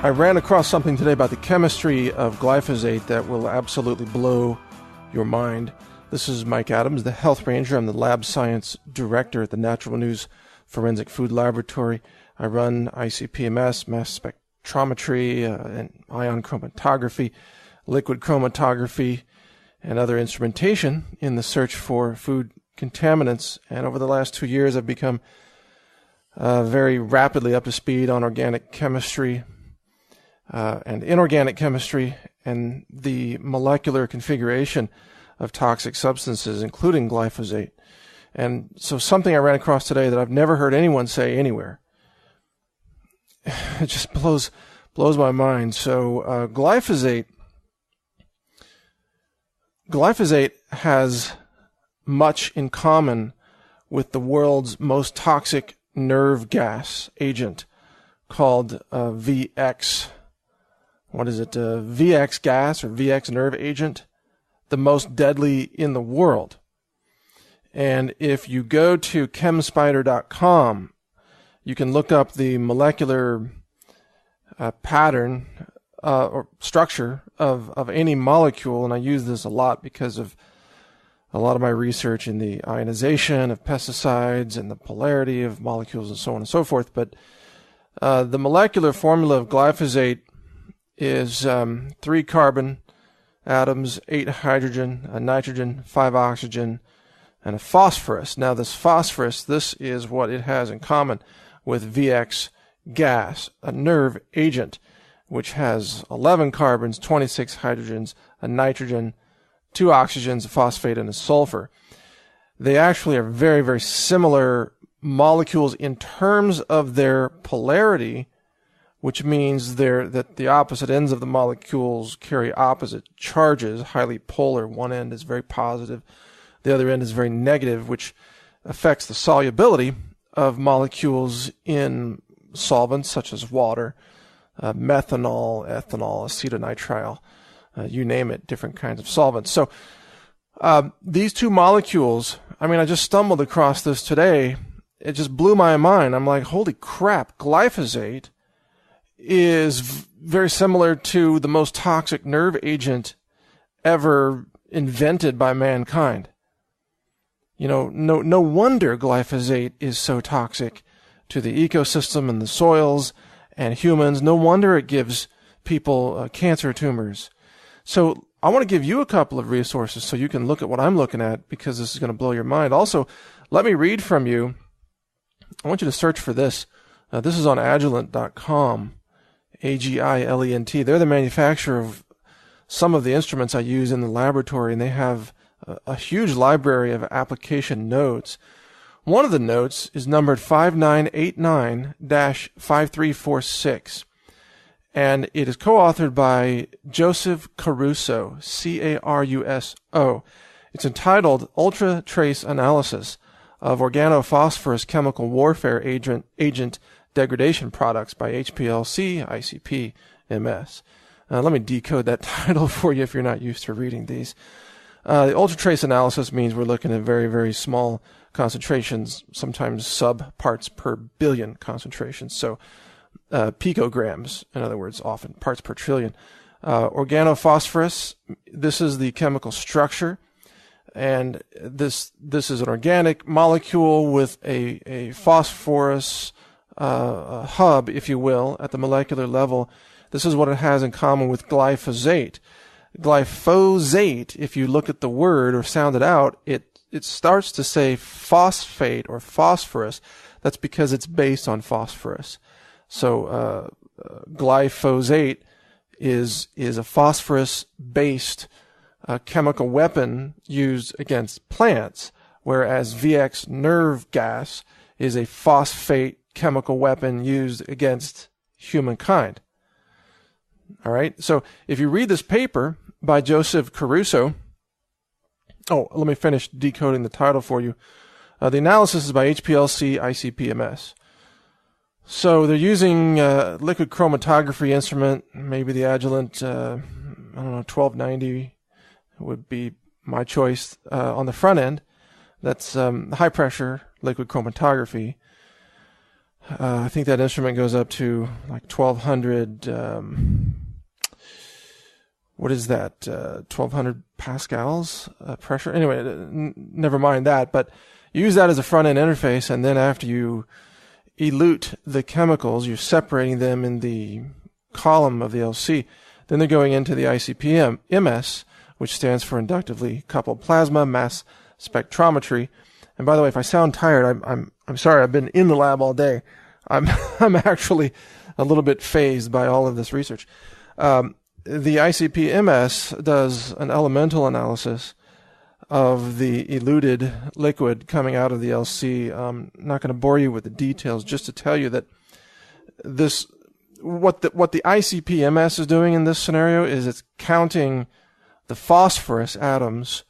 I ran across something today about the chemistry of glyphosate that will absolutely blow your mind. This is Mike Adams, the Health Ranger. I'm the Lab Science Director at the Natural News Forensic Food Laboratory. I run ICP-MS, mass spectrometry, and ion chromatography, liquid chromatography, and other instrumentation in the search for food contaminants. And over the last 2 years, I've become very rapidly up to speed on organic chemistry and inorganic chemistry and the molecular configuration of toxic substances, including glyphosate. And so something I ran across today that I've never heard anyone say anywhere. It just blows my mind. So glyphosate has much in common with the world's most toxic nerve gas agent called VX. What is it? VX gas or VX nerve agent, the most deadly in the world. And if you go to chemspider.com, you can look up the molecular pattern or structure of any molecule. And I use this a lot because of a lot of my research in the ionization of pesticides and the polarity of molecules and so on and so forth. But the molecular formula of glyphosate is 3 carbon atoms, 8 hydrogen, a nitrogen, 5 oxygen, and a phosphorus. Now this phosphorus, this is what it has in common with VX gas, a nerve agent, which has 11 carbons, 26 hydrogens, a nitrogen, 2 oxygens, a phosphate, and a sulfur. They actually are very, very similar molecules in terms of their polarity, which means that the opposite ends of the molecules carry opposite charges, highly polar. One end is very positive, the other end is very negative, which affects the solubility of molecules in solvents such as water, methanol, ethanol, acetonitrile, you name it, different kinds of solvents. So these two molecules, I just stumbled across this today. It just blew my mind. I'm like, holy crap, glyphosate is very similar to the most toxic nerve agent ever invented by mankind. No wonder glyphosate is so toxic to the ecosystem and the soils and humans. No wonder it gives people cancer tumors. So I want to give you a couple of resources so you can look at what I'm looking at, because this is going to blow your mind. Also, let me read from you. I want you to search for this. This is on Agilent.com. Agilent. They're the manufacturer of some of the instruments I use in the laboratory, and they have a huge library of application notes. One of the notes is numbered 5989-5346, and it is co-authored by Joseph Caruso, Caruso. It's entitled Ultra Trace Analysis of Organophosphorus Chemical Warfare Agent Degradation Products by HPLC, ICP, MS. Let me decode that title for you if you're not used to reading these. The ultratrace analysis means we're looking at very, very small concentrations, sometimes sub-parts per billion concentrations. So picograms, in other words, often parts per trillion. Organophosphorus, this is the chemical structure. And this is an organic molecule with a phosphorus hub, if you will, at the molecular level. This is what it has in common with glyphosate. Glyphosate, if you look at the word or sound it out, it starts to say phosphate or phosphorus. That's because it's based on phosphorus. So glyphosate is a phosphorus-based chemical weapon used against plants, whereas VX nerve gas is a phosphate chemical weapon used against humankind. All right, so if you read this paper by Joseph Caruso, let me finish decoding the title for you. The analysis is by HPLC ICP-MS. So they're using liquid chromatography instrument, maybe the Agilent, 1290 would be my choice on the front end. That's high pressure liquid chromatography. I think that instrument goes up to like 1200, what is that, 1200 pascals pressure? Anyway, never mind that, but you use that as a front-end interface, and then after you elute the chemicals, you're separating them in the column of the LC. Then they're going into the ICP-MS, which stands for inductively coupled plasma mass spectrometry. And by the way, if I sound tired, I'm sorry. I've been in the lab all day. I'm actually a little bit phased by all of this research. The ICP-MS does an elemental analysis of the eluted liquid coming out of the LC. I'm not going to bore you with the details, just to tell you that what the ICP-MS is doing in this scenario is it's counting the phosphorus atoms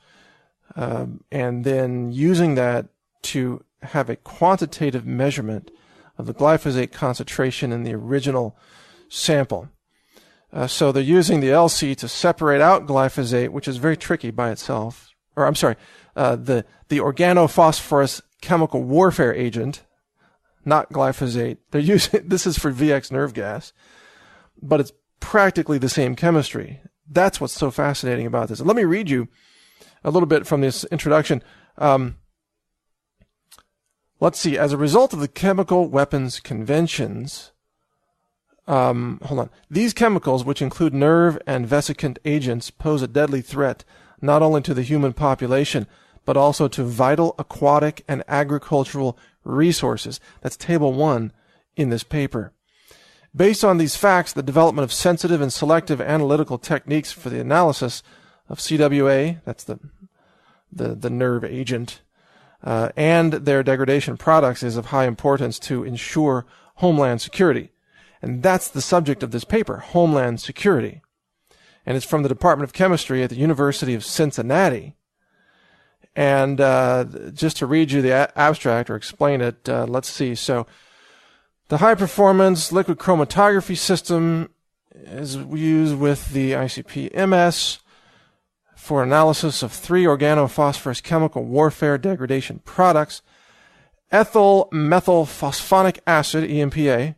and then using that to have a quantitative measurement of the glyphosate concentration in the original sample. So they're using the LC to separate out glyphosate, which is very tricky by itself. Or I'm sorry, the organophosphorus chemical warfare agent, not glyphosate. They're using, this is for VX nerve gas, but it's practically the same chemistry. That's what's so fascinating about this. And let me read you a little bit from this introduction. Let's see. As a result of the chemical weapons conventions, these chemicals, which include nerve and vesicant agents, pose a deadly threat not only to the human population, but also to vital aquatic and agricultural resources. That's table 1 in this paper. Based on these facts, the development of sensitive and selective analytical techniques for the analysis of CWA, that's the nerve agent, and their degradation products is of high importance to ensure homeland security. And that's the subject of this paper, Homeland Security. And it's from the Department of Chemistry at the University of Cincinnati. And just to read you the abstract or explain it, let's see. So the high-performance liquid chromatography system is used with the ICP-MS for analysis of 3 organophosphorus chemical warfare degradation products: ethyl methylphosphonic acid, EMPA,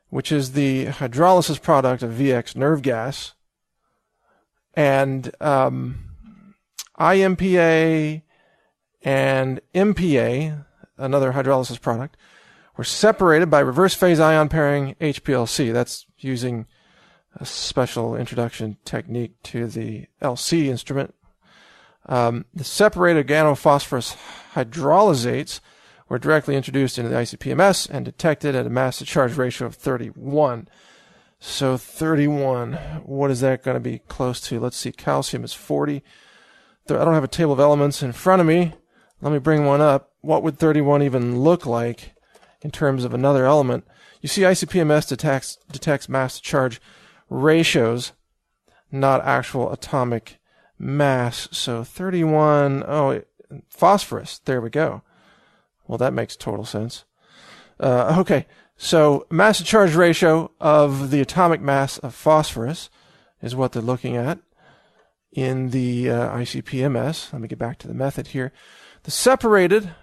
which is the hydrolysis product of VX nerve gas, and IMPA and MPA, another hydrolysis product, were separated by reverse phase ion pairing HPLC. That's using a special introduction technique to the LC instrument. The separated organophosphorus hydrolysates were directly introduced into the ICP-MS and detected at a mass-to-charge ratio of 31. So 31, what is that going to be close to? Let's see, calcium is 40. I don't have a table of elements in front of me. Let me bring one up. What would 31 even look like in terms of another element? You see, ICP-MS detects mass-to-charge ratios, not actual atomic mass. So 31, phosphorus, there we go. Well, that makes total sense. Okay, so mass-to-charge ratio of the atomic mass of phosphorus is what they're looking at in the ICP-MS. Let me get back to the method here. The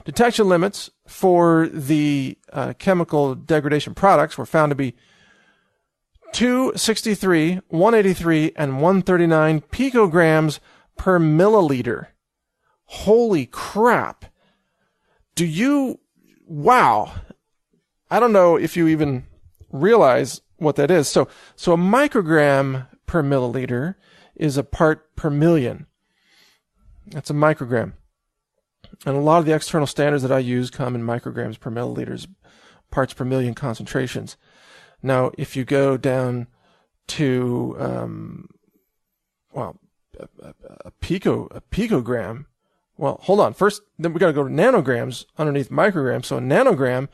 detection limits for the chemical degradation products were found to be 263, 183, and 139 picograms per milliliter. Holy crap. Wow. I don't know if you even realize what that is. So a microgram per milliliter is a part per million. That's a microgram. And a lot of the external standards that I use come in micrograms per milliliters, parts per million concentrations. Now, if you go down to, a picogram, well, hold on. First, then we got to go to nanograms underneath micrograms. So a nanogram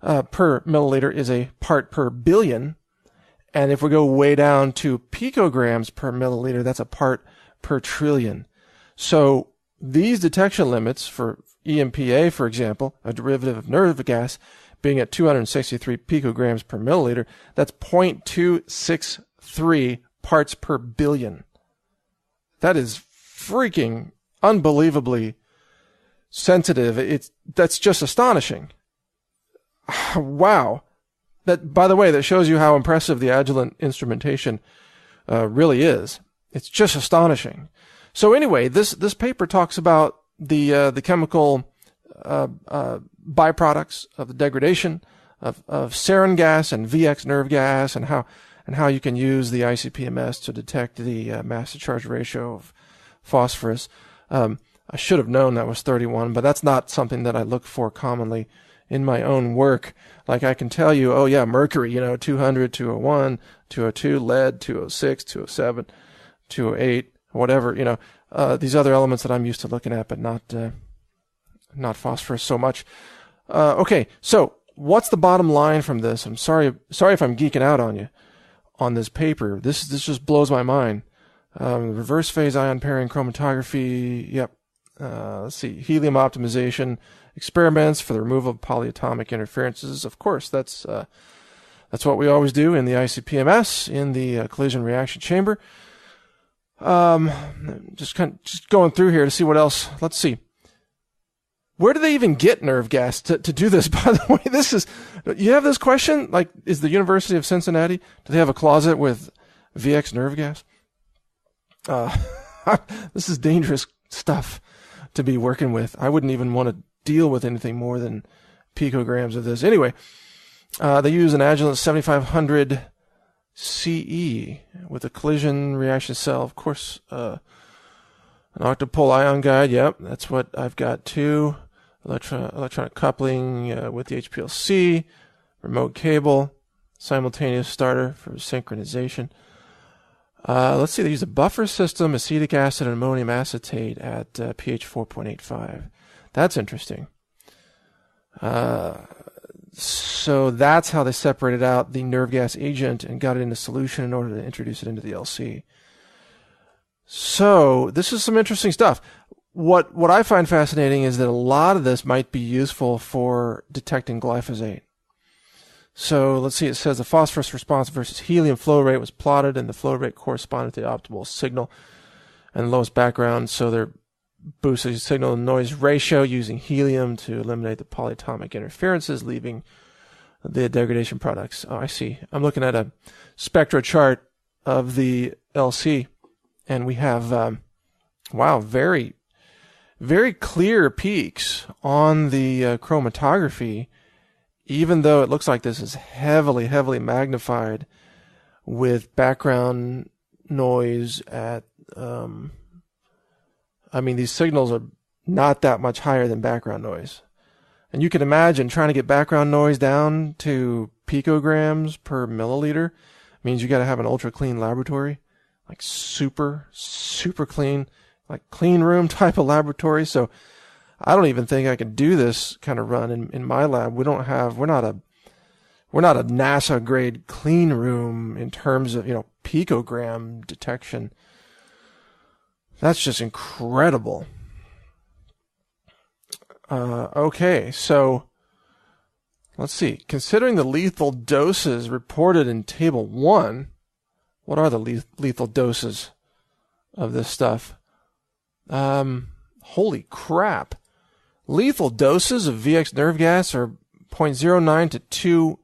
per milliliter is a part per billion. And if we go way down to picograms per milliliter, that's a part per trillion. So these detection limits for EMPA, for example, a derivative of nerve gas, being at 263 picograms per milliliter, that's 0.263 parts per billion. That is freaking unbelievably sensitive. That's just astonishing. Wow. That, by the way, that shows you how impressive the Agilent instrumentation really is. It's just astonishing. So anyway, this paper talks about the chemical byproducts of the degradation of sarin gas and VX nerve gas, and how you can use the ICP-MS to detect the mass to charge ratio of phosphorus. I should have known that was 31, but that's not something that I look for commonly in my own work. Like I can tell you, oh yeah, mercury, 200, 201, 202, lead, 206, 207, 208, whatever, these other elements that I'm used to looking at, but not phosphorus so much. Okay, so what's the bottom line from this? I'm sorry if I'm geeking out on you on this paper. This just blows my mind. Reverse phase ion pairing chromatography. Yep. Let's see. Helium optimization experiments for the removal of polyatomic interferences. Of course, that's what we always do in the ICP-MS in the collision reaction chamber. Just going through here to see what else. Let's see. Where do they even get nerve gas to do this? By the way, you have this question? Like, is the University of Cincinnati, do they have a closet with VX nerve gas? This is dangerous stuff to be working with. I wouldn't even want to deal with anything more than picograms of this. Anyway, they use an Agilent 7500 CE with a collision reaction cell. Of course, an octopole ion guide. Yep, that's what I've got too. Electronic coupling with the HPLC, remote cable, simultaneous starter for synchronization. Let's see, they use a buffer system, acetic acid and ammonium acetate at pH 4.85. That's interesting. So that's how they separated out the nerve gas agent and got it into solution in order to introduce it into the LC. So this is some interesting stuff. What I find fascinating is that a lot of this might be useful for detecting glyphosate. So let's see, it says the phosphorus response versus helium flow rate was plotted, and the flow rate corresponded to the optimal signal and the lowest background. So they're boosting signal to noise ratio using helium to eliminate the polyatomic interferences, leaving the degradation products. Oh, I see. I'm looking at a spectra chart of the LC, and we have, wow, very, very clear peaks on the chromatography, even though it looks like this is heavily, heavily magnified with background noise at, these signals are not that much higher than background noise. And you can imagine trying to get background noise down to picograms per milliliter means you got to have an ultra clean laboratory, like super, super clean, like clean room type of laboratory. So I don't even think I can do this kind of run in my lab. We're not a NASA grade clean room in terms of, picogram detection. That's just incredible. Okay, so let's see. Considering the lethal doses reported in Table 1, what are the lethal doses of this stuff? Holy crap. Lethal doses of VX nerve gas are 0.09 to 2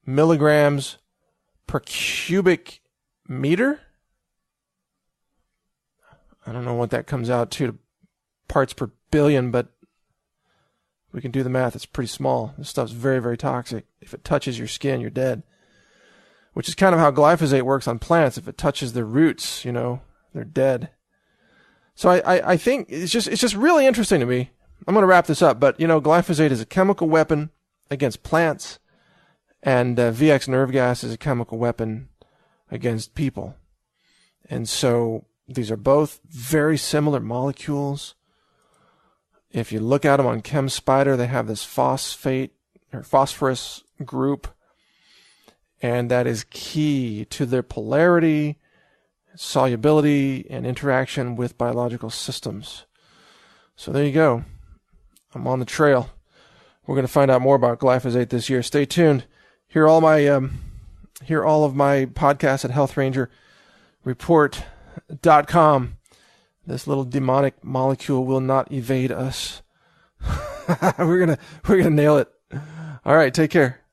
milligrams per cubic meter. I don't know what that comes out to parts per billion, but we can do the math. It's pretty small. This stuff's very, very toxic. If it touches your skin, you're dead. Which is kind of how glyphosate works on plants. If it touches their roots, they're dead. So I think it's just really interesting to me. I'm going to wrap this up, but glyphosate is a chemical weapon against plants, and VX nerve gas is a chemical weapon against people. And so these are both very similar molecules. If you look at them on ChemSpider, they have this phosphate or phosphorus group, and that is key to their polarity, solubility, and interaction with biological systems. So there you go. I'm on the trail. We're going to find out more about glyphosate this year. Stay tuned. Hear all of my podcasts at healthrangerreport.com. This little demonic molecule will not evade us. We're gonna nail it. All right, take care.